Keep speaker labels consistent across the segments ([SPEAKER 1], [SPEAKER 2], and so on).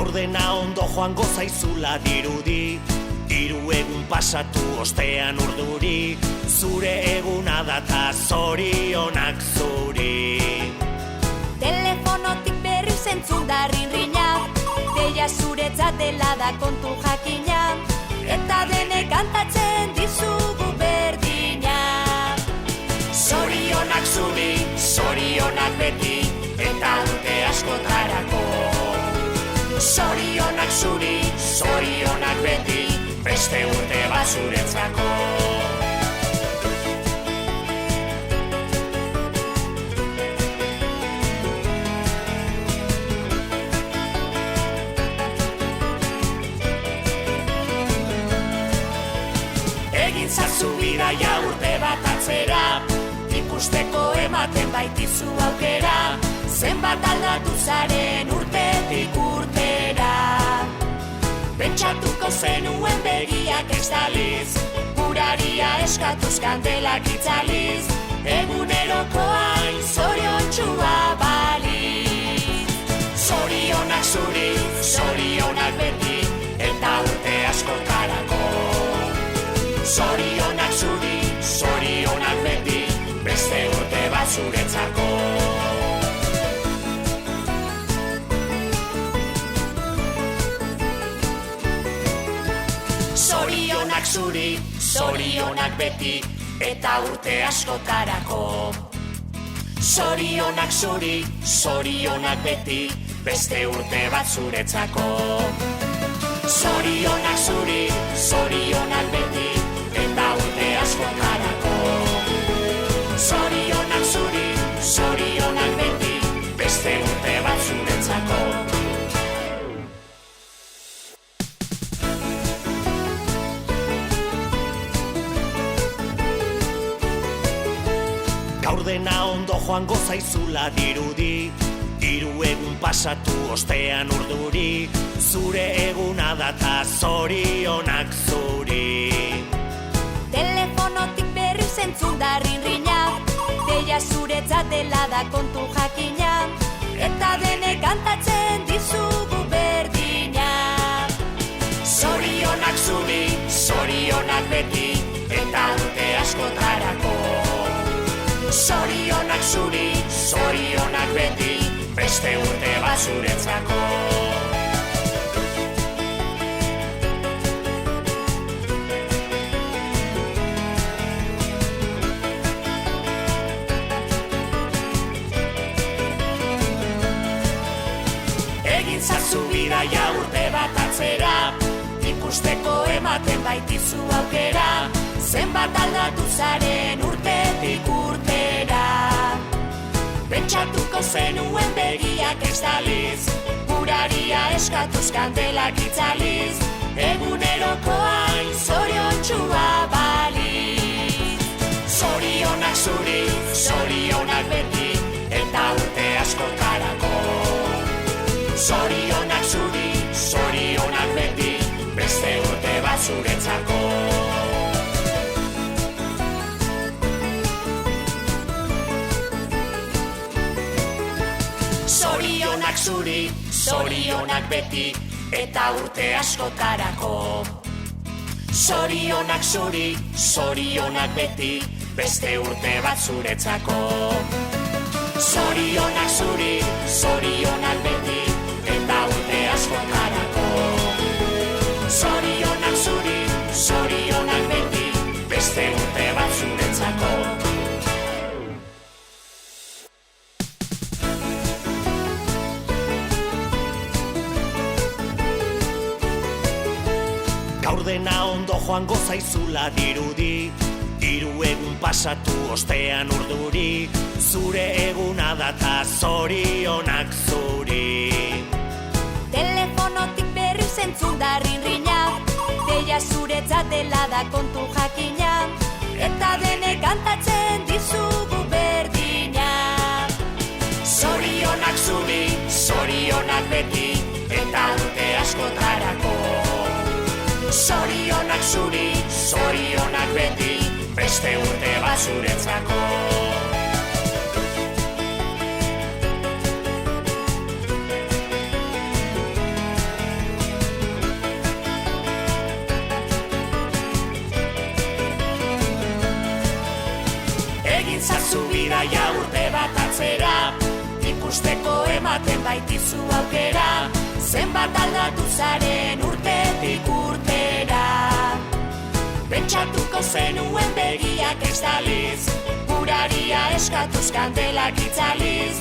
[SPEAKER 1] Gaur dena ondo joango zaizula dirudi, hiru egun pasatu ostean urduri, zure eguna data zorionak zuri.
[SPEAKER 2] Telefonotik berri zentzun da rinrina, deia zuretzat dela da kontu jakina, eta denek kantatzen dizugu berdina.
[SPEAKER 1] Zorionak zuri, zorionak beti, eta urte askotarako. Zorionak zuri, zorionak beti, beste urte bat zuretzako. Egin zazu bidaia urte bat atzera, ikusteko ematen baitizu aukera, zenbat aldatu zaren urtetik urtera. Pentsatuko zenuen begiak estaliz, guraria eskatuz kandelak itzaliz, eguneroko hain zoriontxua baliz. Zorionak zuri, zorionak beti, eta urte askotarako. Zorionak zuri, zorionak beti, beste urte bat zuretzako. Zorionak zuri, zorionak beti, eta urte askotarako. Zorionak zuri, zorionak beti, beste urte bat zuretzako. Zorionak zuri, zorionak beti, eta urte askotarako. Zorionak zuri, zorionak beti, beste urte bat zuretzako. Gaur dena ondo joango zaizula dirudi, hiru egun pasatu ostean urduri, zure eguna data zorionak zuri.
[SPEAKER 2] Telefonotik berri zentzun da rinrina, deia zuretzat dela da kontu jakina, eta denek kantatzen dizugu berdina.
[SPEAKER 1] Zorionak zuri, zorionak beti, eta urte askotarako. Zorionak zuri, zorionak beti, beste urte bat zuretzako. Egin zazu bidaia urte bat atzera, ikusteko ematen baitizu aukera, zenbat aldatu zaren urtetik urtera. Pentsatuko zenuen begiak estaliz, guraria eskatuz kandelak itzaliz, eguneroko hain zoriontxua baliz. Zorionak zuri, zorionak beti, eta urte askotarako. Zorionak zuri, zorionak beti, beste urte bat zuretzako. Zorionak zuri, zorionak beti, eta urte askotarako. Zorionak zuri, zorionak beti, beste urte bat zuretzako. Zorionak zuri, zorionak beti, eta urte askotarako. Zorionak zuri, zorionak beti, beste urte bat zuretzako. Gaur dena ondo joango zaizula dirudi, hiru egun pasatu ostean urduri, zure eguna data zorionak zuri.
[SPEAKER 2] Telefonotik berri zentzun da rinrina, deia zuretzat dela da kontu jakina, eta denek kantatzen dizugu berdina.
[SPEAKER 1] Zorionak zuri, zorionak beti, eta urte askotarako. Zorionak zuri, zorionak beti, beste urte bat zuretzako. ezazu bidaia urte bat atzera, ikusteko ematen baitizu aukera, zenbat aldatu zaren urtetik urtera. Pentsatuko zenuen begiak estaliz, uraria eskatuz kandelak itzaliz,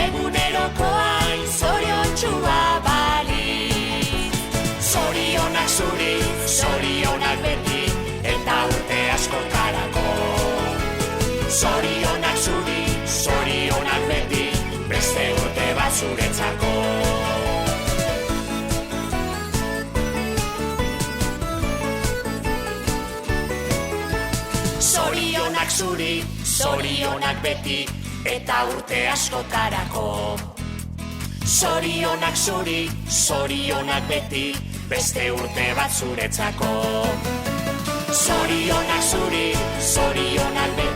[SPEAKER 1] egunerokoain zoriontsua baliz. Zorionak zuri, zorionak beti, eta urte askotarako. Zorionak zuri, zorionak beti, beste urte bat zuretzako. Zorionak zuri, zorionak beti, eta urte askotarako. Zorionak zuri, zorionak beti, beste urte bat zuretzako. Zorionak zuri, zorionak beti,